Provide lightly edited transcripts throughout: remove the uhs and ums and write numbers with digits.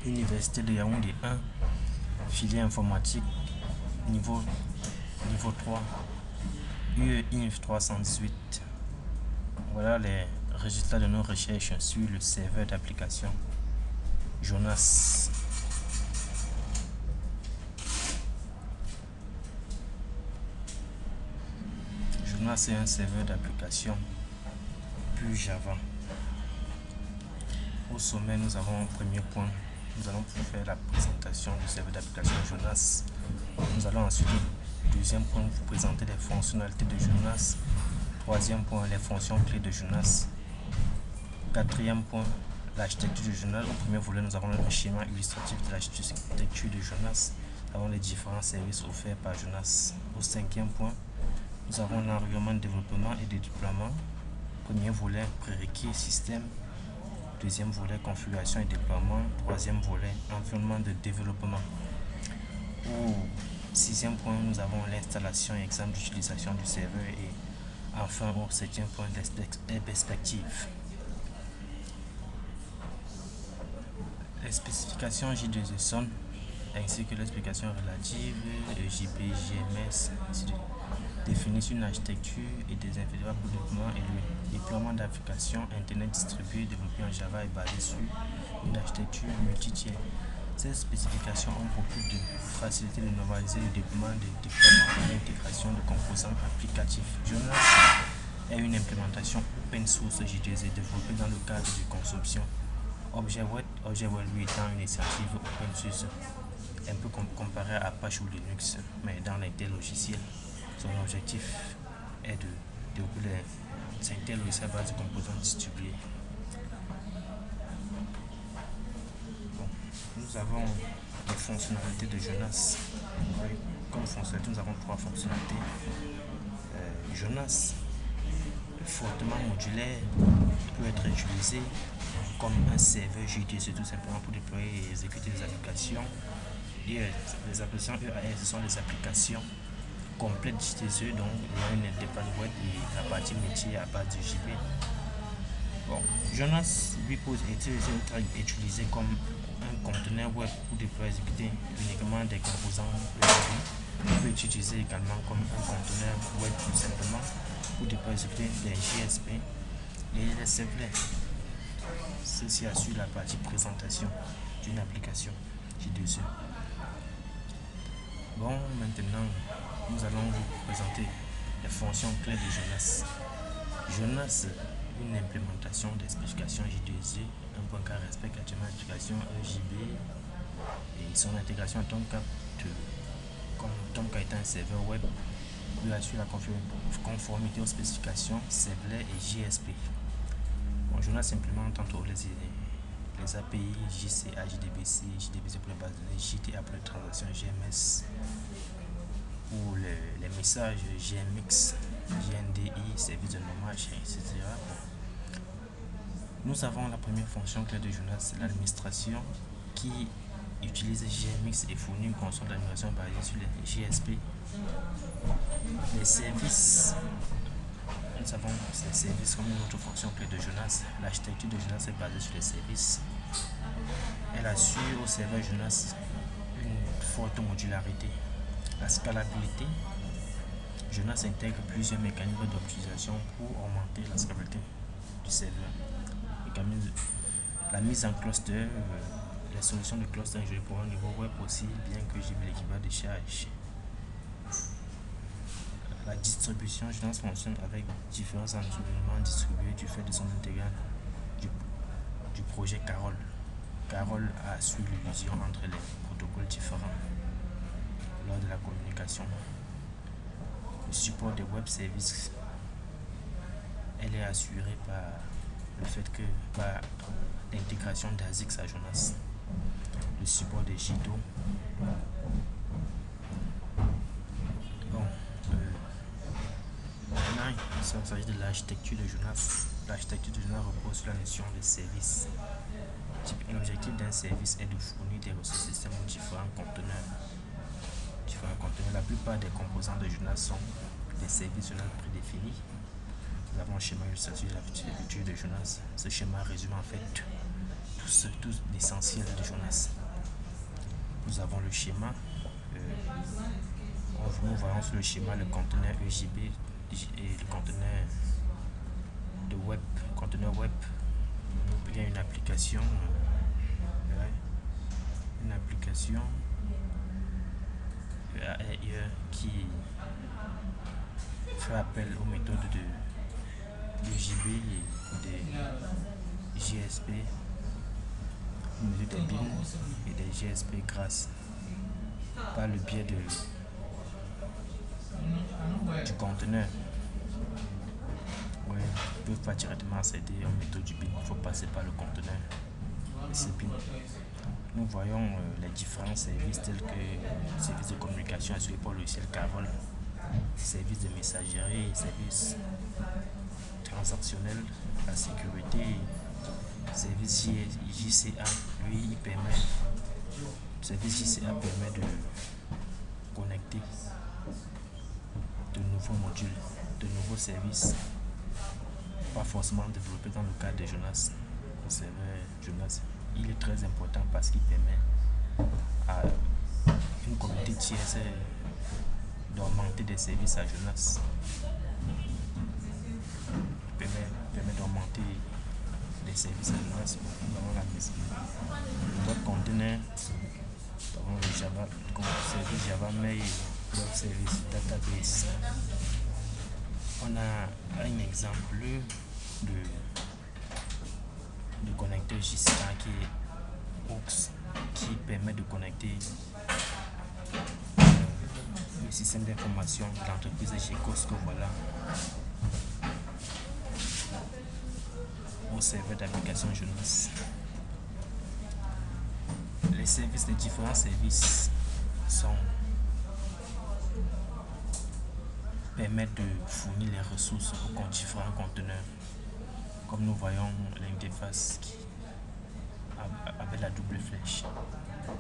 Université de Yaoundé 1, filière informatique, niveau 3, UE INF 318. Voilà les résultats de nos recherches sur le serveur d'application Jonas. Jonas est un serveur d'application plus Java. Au sommet, nous avons un premier point. Nous allons faire la présentation du serveur d'application Jonas. Nous allons ensuite, deuxième point, vous présenter les fonctionnalités de Jonas. Troisième point, les fonctions clés de Jonas. Quatrième point, l'architecture de Jonas. Au premier volet, nous avons le schéma illustratif de l'architecture de Jonas. Nous avons les différents services offerts par Jonas. Au cinquième point, nous avons l'environnement de développement et de déploiement. Premier volet, prérequis système. Deuxième volet, configuration et déploiement. Troisième volet, environnement de développement. Au sixième point, nous avons l'installation et exemple d'utilisation du serveur. Et enfin, au septième point, les perspectives. Les spécifications J2E sont ainsi que l'explication relative JP, JMS définissent une architecture et des infédérales pour le développement et le déploiement d'applications Internet distribuées développées en Java et basées sur une architecture multi-tiers. Ces spécifications ont pour but de faciliter et normaliser le déploiement et l'intégration de composants applicatifs. Jonas est une implémentation open source J2E développée dans le cadre de consortium Object Web lui étant une initiative open source, un peu comparé à Apache ou Linux, mais dans l'interlogiciel. Son objectif est de développer les interlogiciels à base de composants distribués. Bon, nous avons les fonctionnalités de Jonas. Comme fonctionnalité, nous avons trois fonctionnalités. Jonas, fortement modulaire, peut être utilisé comme un serveur J2E tout simplement pour déployer et exécuter des applications. Et les applications EAS, ce sont les applications complètes J2E, donc il y a une interface web et la partie métier à base de JP. Bon, Jonas lui peut être utilisé comme un conteneur web pour déployer et exécuter uniquement des composants EAS. Il peut être utilisé également comme un conteneur web tout simplement pour déployer et exécuter des JSP et les servlets. Ceci assure la partie présentation d'une application J2E. Bon, maintenant, nous allons vous présenter les fonctions clés de Jonas. Jonas, une implémentation des spécifications J2E, un point qui respecte actuellement l'application EJB et son intégration en Tomcat étant un serveur web, lui assure la conformité aux spécifications servlet et JSP. Bon, Jonas implémente tantôt les API JCA, JDBC, JDBC pour les bases de données, JTA pour les transactions, GMS pour les messages, GMX, GNDI, service de nommage, etc. Nous avons la première fonction clé de Jonas, c'est l'administration qui utilise GMX et fournit une console d'administration basée sur les JSP. Les services. Nous avons ces services comme une autre fonction clé de Jonas. L'architecture de Jonas est basée sur les services. Elle assure au serveur Jonas une forte modularité. La scalabilité. Jonas intègre plusieurs mécanismes d'optimisation pour augmenter la scalabilité du serveur. La mise en cluster, les solutions de cluster pour un niveau web aussi, bien que j'ai l'équivalent de charge. La distribution, Jonas fonctionne avec différents environnements distribués du fait de son intégration du projet Carol. Carol assure l'illusion entre les protocoles différents lors de la communication. Le support des web services, elle est assurée par le fait que par l'intégration d'ASIX à Jonas. Le support des JITO. Il s'agit de l'architecture de Jonas. L'architecture de Jonas repose sur la notion de service. L'objectif d'un service est de fournir des ressources système aux différents conteneurs. La plupart des composants de Jonas sont des services Jonas prédéfinis. Nous avons un schéma illustratif de la future de Jonas. Ce schéma résume en fait tout tous l'essentiel de Jonas. Nous avons le schéma. Nous voyons sur le schéma le conteneur EJB et le conteneur de web. Conteneur web, il y a une application qui fait appel aux méthodes de JB et de GSP, des BIN et des GSP grâce par le biais du conteneur. Ils ne peuvent pas directement accéder aux méthodes du BIN, il faut passer par le conteneur et c'est BIN. Nous voyons les différents services tels que services de communication assurés par le logiciel Carol, services de messagerie, services transactionnels, la sécurité, service JCA. Lui, service JCA permet de connecter de nouveaux modules, de nouveaux services, pas forcément développés dans le cadre de Jonas. Le serveur Jonas, il est très important parce qu'il permet à une communauté tierce d'augmenter des services à Jonas. Il permet d'augmenter des services à Jonas dans la maison. Notre conteneur, nous avons le Java, service Java Mail, Web Service Database. On a un exemple de connecteur JCA qui est Ox, qui permet de connecter le système d'information de l'entreprise GECOS que voilà au serveur d'application Jonas. Les services, les différents services permettent de fournir les ressources aux différents conteneurs. Comme nous voyons l'interface avec la double flèche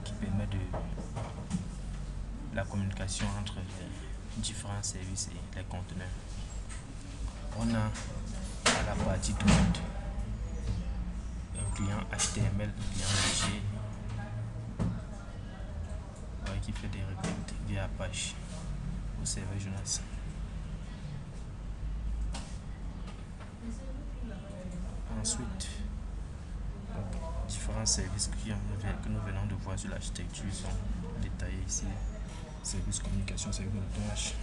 qui permet de la communication entre les différents services et les conteneurs. On a à la partie droite un client HTML, un client léger qui fait des requêtes via Apache au serveur Jonas. Ensuite, différents services que nous venons de voir sur l'architecture sont détaillés ici. Service communication, service montage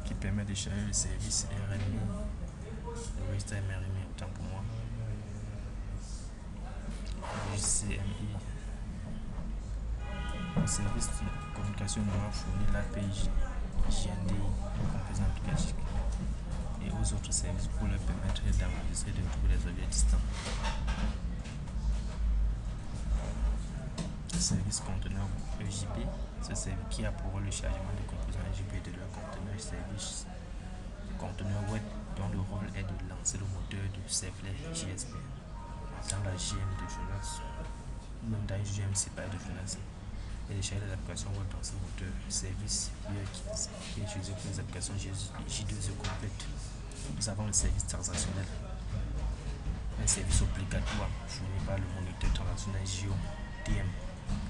qui permet de charger le service RMI, le register MRMI autant pour moi, le CMI. Le service de communication nous fournit l'API JNDI, composant applicatif, et aux autres services pour leur permettre d'enregistrer et de trouver les objets distants. Le service conteneur EJB, ce service qui a pour rôle le chargement des composants EJB de leur conteneur service conteneur web dont le rôle est de lancer le moteur de servlet JSP dans la GM de Jonas, même dans une GM séparée de Jonas, et de charger les applications web dans ce moteur service qui est utilisé pour les applications J2E complètes. Nous avons le service transactionnel, un service obligatoire fourni par le moniteur transactionnel JOTM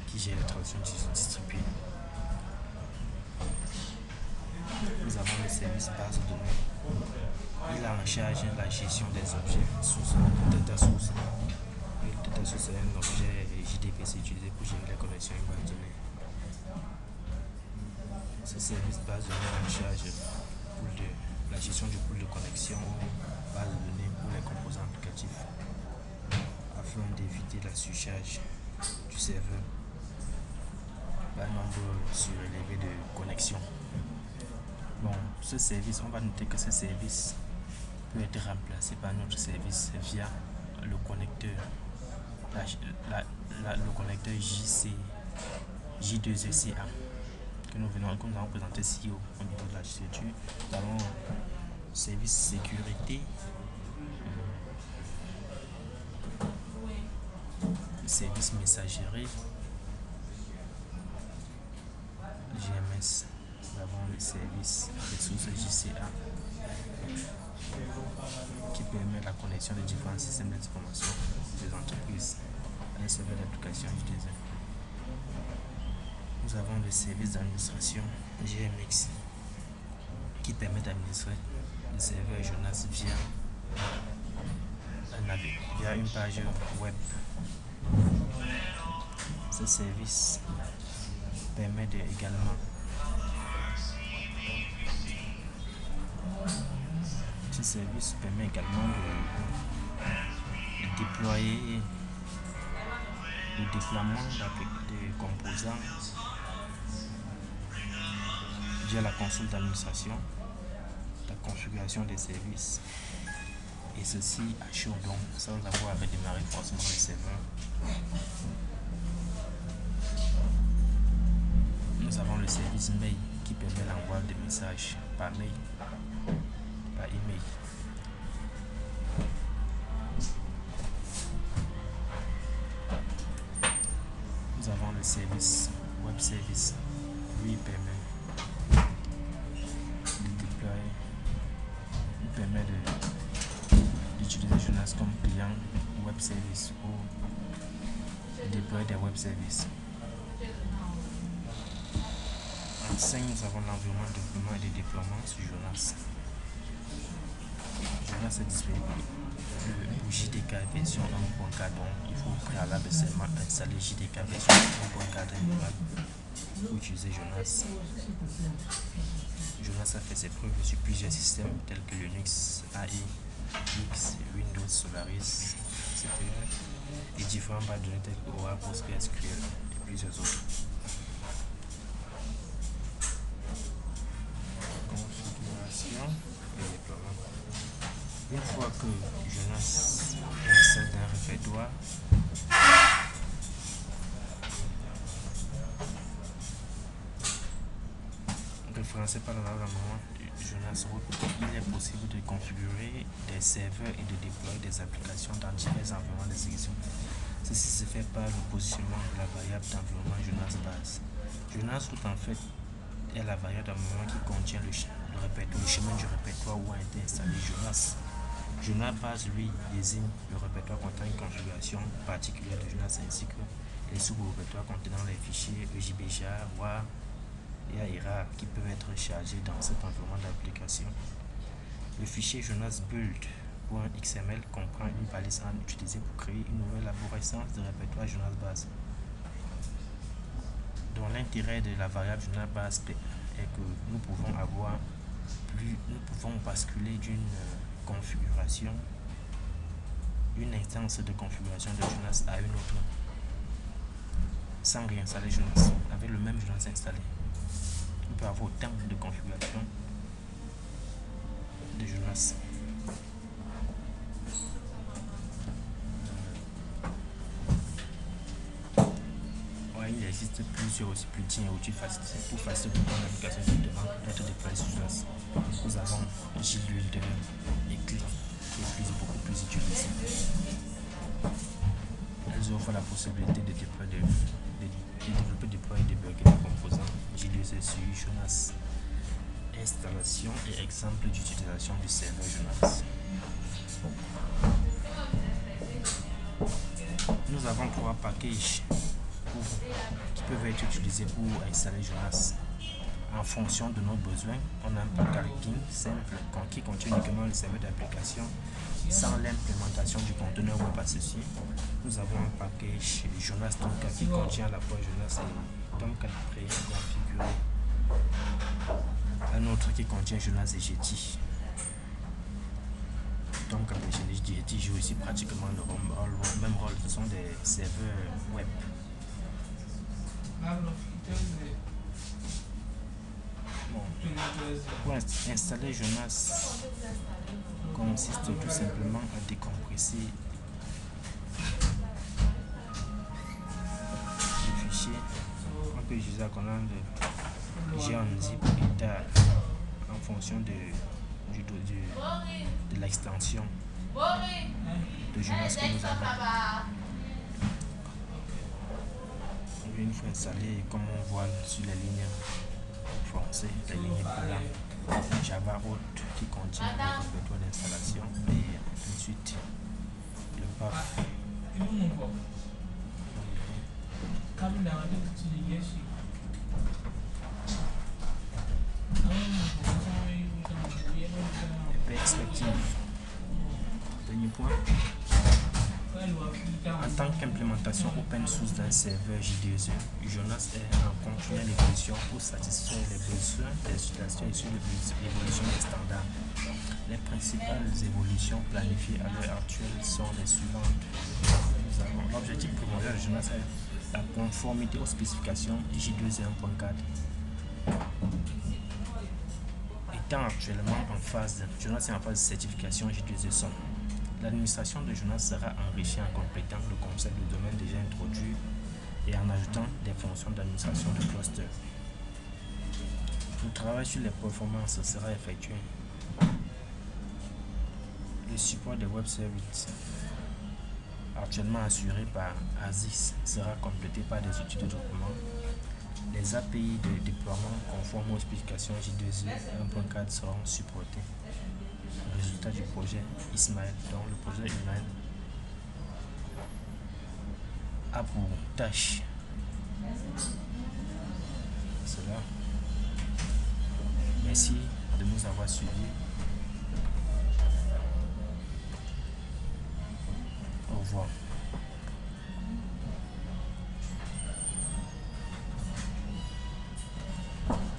qui gère les transactions distribuées. Nous avons le service base de données. Il a en charge la gestion des objets sources, data source. Le data source est un objet JDBC utilisé pour gérer les connexions et base de données. Ce service base de données est en charge de la gestion du pool de connexion, base de données pour les composants applicatifs, afin d'éviter la surcharge du serveur par un nombre surélevé de connexions. Bon, ce service, on va noter que ce service peut être remplacé par notre service via le connecteur, le connecteur J2ECA que nous avons présenté ici au niveau de l'architecture. Nous avons service sécurité, service messagerie, GMS. Nous avons le service ressources JCA qui permet la connexion des différents systèmes d'information. des entreprises, un serveur d'application J2E. Nous avons le service d'administration GMX qui permet d'administrer le serveur Jonas via une page web. Ce service permet également de déployer le déploiement des composants via la console d'administration, la configuration des services, et ceci à chaud, donc sans avoir à redémarrer forcément le serveur. Nous avons le service mail qui permet l'envoi de messages par mail, par email. Nous avons le service web service. Lui permet de déployer, d'utiliser Jonas comme client web service ou déployer des web services. En 5, nous avons l'environnement de développement et de déploiement sur Jonas. Jonas est disponible pour JDK version 1.4, donc il faut préalablement installer JDK version 1.4 pour utiliser Jonas. Jonas a fait ses preuves sur plusieurs systèmes tels que Linux, AI, X, Windows, Solaris, etc. et différentes bases de données telles que Oracle, PostgreSQL et plusieurs autres. Configuration et déploiement. Une fois que Jonas est installé dans un répertoire, référencé par l'environnement Jonas Root, il est possible de configurer des serveurs et de déployer des applications dans divers environnements d'exécution. Ceci se fait par le positionnement de la variable d'environnement Jonas base. Jonas Root en fait est la variable d'environnement qui contient le chemin du répertoire où a été installé Jonas. Jonas base lui désigne le répertoire contenant une configuration particulière de Jonas ainsi que les sous-répertoires contenant les fichiers EJBGA, WAR et AIRA qui peuvent être chargés dans cet environnement d'application. Le fichier Jonas build.xml comprend une balise à utiliser pour créer une nouvelle arborescence de répertoire Jonas base. Donc l'intérêt de la variable Jonas base est que nous pouvons basculer d'une configuration, une instance de configuration de Jonas à une autre sans réinstaller Jonas, avec le même Jonas installé. On peut avoir autant de configurations de Jonas. Il existe plusieurs plugins et outils pour faciliter l'application qui demande d'être déployée sur Jonas. Nous avons JBuilder et Click qui est beaucoup plus utilisé. Elles offrent la possibilité de développer, déployer, débugger des composants J2E sur Jonas. Installation et exemple d'utilisation du serveur Jonas. Nous avons 3 packages qui peuvent être utilisés pour installer Jonas. En fonction de nos besoins, on a un package simple qui contient uniquement le serveur d'application sans l'implémentation du conteneur web associé. Nous avons un package Jonas Tomcat qui contient à la fois Jonas et Tomcat préconfiguré. Un autre qui contient Jonas et Jetty. Tomcat et Jetty jouent ici pratiquement le même rôle. Ce sont des serveurs web. Pour installer Jonas consiste tout simplement à décompresser le fichier. On peut utiliser la commande gunzip et tar en fonction de l'extension de Jonas que nous avons. Une fois installé, comme on voit sur les lignes foncées, les lignes blanches, Java Root qui contient le répertoire d'installation et ensuite le path Perspective. Dernier point. En tant qu'implémentation open source d'un serveur J2E, Jonas est en continuelle évolution pour satisfaire les besoins des utilisations et sur l'évolution des standards. Les principales évolutions planifiées à l'heure actuelle sont les suivantes. L'objectif primordial de Jonas est la conformité aux spécifications J2E 1.4. Étant actuellement Jonas est en phase de certification J2E SON. L'administration de Jonas sera enrichie en complétant le concept de domaine déjà introduit et en ajoutant des fonctions d'administration de cluster. Le travail sur les performances sera effectué. Le support des web services, actuellement assuré par ASIS, sera complété par des outils de développement. Les API de déploiement conformes aux spécifications J2E 1.4 seront supportés. Résultat du projet Ismaël. Donc le projet Ismaël a pour tâche cela. Merci de nous avoir suivis. Au revoir.